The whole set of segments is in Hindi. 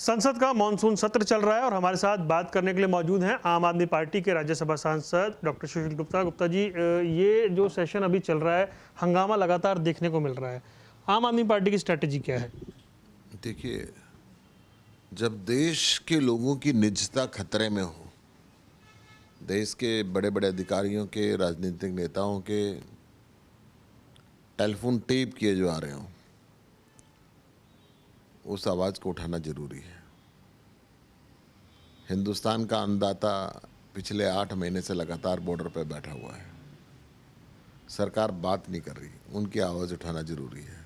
संसद का मॉनसून सत्र चल रहा है और हमारे साथ बात करने के लिए मौजूद हैं आम आदमी पार्टी के राज्यसभा सांसद डॉक्टर सुशील गुप्ता। गुप्ता जी, ये जो सेशन अभी चल रहा है, हंगामा लगातार देखने को मिल रहा है, आम आदमी पार्टी की स्ट्रैटेजी क्या है? देखिए, जब देश के लोगों की निजता खतरे में हो, देश के बड़े बड़े अधिकारियों के, राजनीतिक नेताओं के टेलीफोन टेप किए जो आ रहे हों, उस आवाज़ को उठाना जरूरी है। हिंदुस्तान का अन्नदाता पिछले 8 महीने से लगातार बॉर्डर पर बैठा हुआ है, सरकार बात नहीं कर रही, उनकी आवाज़ उठाना जरूरी है।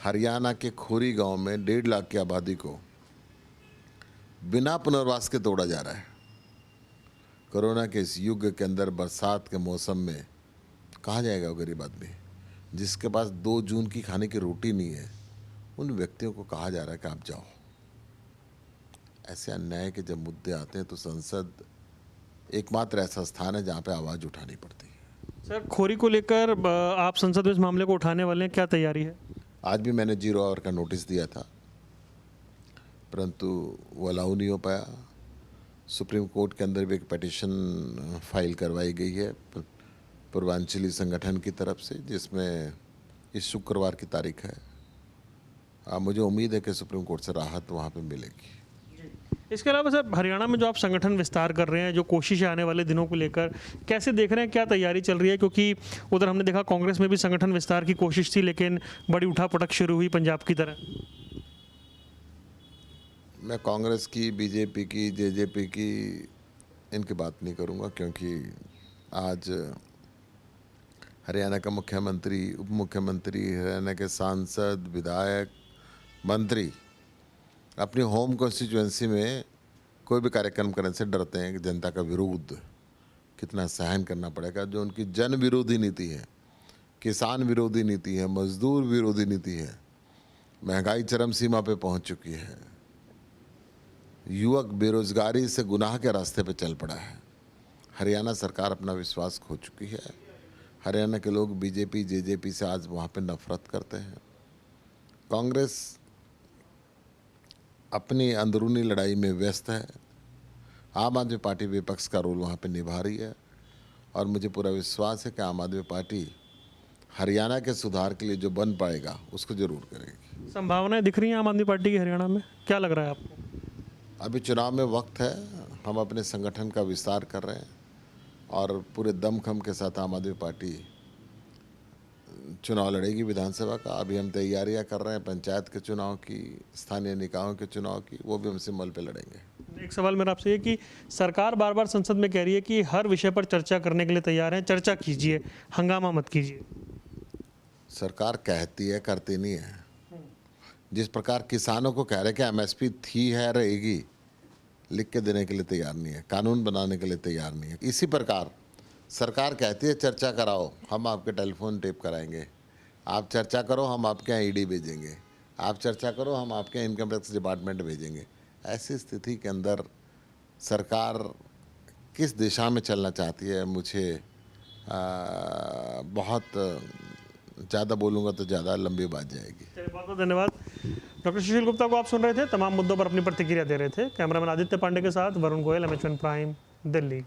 हरियाणा के खोरी गांव में 1.5 लाख की आबादी को बिना पुनर्वास के तोड़ा जा रहा है। कोरोना के इस युग के अंदर बरसात के मौसम में कहाँ जाएगा वो गरीब आदमी जिसके पास 2 जून की खाने की रोटी नहीं है? उन व्यक्तियों को कहा जा रहा है कि आप जाओ। ऐसे अन्याय के जब मुद्दे आते हैं तो संसद एकमात्र ऐसा स्थान है जहाँ पे आवाज़ उठानी पड़ती है। सर, खोरी को लेकर आप संसद में इस मामले को उठाने वाले हैं, क्या तैयारी है? आज भी मैंने 0 आवर का नोटिस दिया था, परंतु वो अलाउ नहीं हो पाया। सुप्रीम कोर्ट के अंदर भी एक पिटीशन फाइल करवाई गई है पूर्वांचली संगठन की तरफ से, जिसमें इस शुक्रवार की तारीख है। मुझे उम्मीद है कि सुप्रीम कोर्ट से राहत वहाँ पे मिलेगी। इसके अलावा सर, हरियाणा में जो आप संगठन विस्तार कर रहे हैं, जो कोशिश है आने वाले दिनों को लेकर, कैसे देख रहे हैं, क्या तैयारी चल रही है? क्योंकि उधर हमने देखा कांग्रेस में भी संगठन विस्तार की कोशिश थी, लेकिन बड़ी उठापटक शुरू हुई पंजाब की तरह। मैं कांग्रेस की, बीजेपी की, जेजेपी की इनकी बात नहीं करूँगा, क्योंकि आज हरियाणा का मुख्यमंत्री, उप मुख्यमंत्री, हरियाणा के सांसद, विधायक, मंत्री अपनी होम कॉन्स्टिट्यूएंसी में कोई भी कार्यक्रम करने से डरते हैं कि जनता का विरोध कितना सहन करना पड़ेगा। जो उनकी जन विरोधी नीति है, किसान विरोधी नीति है, मजदूर विरोधी नीति है, महंगाई चरम सीमा पे पहुंच चुकी है, युवक बेरोजगारी से गुनाह के रास्ते पे चल पड़ा है। हरियाणा सरकार अपना विश्वास खो चुकी है। हरियाणा के लोग बीजेपी, जेजेपी से आज वहाँ पे नफरत करते हैं। कांग्रेस अपनी अंदरूनी लड़ाई में व्यस्त है। आम आदमी पार्टी विपक्ष का रोल वहाँ पे निभा रही है और मुझे पूरा विश्वास है कि आम आदमी पार्टी हरियाणा के सुधार के लिए जो बन पाएगा उसको जरूर करेगी। संभावनाएं दिख रही हैं आम आदमी पार्टी की हरियाणा में, क्या लग रहा है आपको? अभी चुनाव में वक्त है, हम अपने संगठन का विस्तार कर रहे हैं और पूरे दमखम के साथ आम आदमी पार्टी चुनाव लड़ेगी विधानसभा का। अभी हम तैयारियां कर रहे हैं पंचायत के चुनाव की, स्थानीय निकायों के चुनाव की, वो भी हम सिंबल पे लड़ेंगे। एक सवाल मेरा आपसे ये कि सरकार बार बार संसद में कह रही है कि हर विषय पर चर्चा करने के लिए तैयार है, चर्चा कीजिए, हंगामा मत कीजिए। सरकार कहती है, करती नहीं है। जिस प्रकार किसानों को कह रहे कि एमएसपी थी, है, रहेगी, लिख के देने के लिए तैयार नहीं है, कानून बनाने के लिए तैयार नहीं है। इसी प्रकार सरकार कहती है चर्चा कराओ, हम आपके टेलीफोन टेप कराएंगे, आप चर्चा करो, हम आपके यहाँ ईडी भेजेंगे, आप चर्चा करो, हम आपके यहाँ इनकम टैक्स डिपार्टमेंट भेजेंगे। ऐसी स्थिति के अंदर सरकार किस दिशा में चलना चाहती है, मुझे बहुत ज़्यादा बोलूँगा तो ज़्यादा लंबी बात जाएगी। बहुत बहुत धन्यवाद। डॉक्टर सुशील गुप्ता को आप सुन रहे थे, तमाम मुद्दों पर अपनी प्रतिक्रिया दे रहे थे। कैमरामैन आदित्य पांडे के साथ वरुण गोयल, MH1 प्राइम, दिल्ली।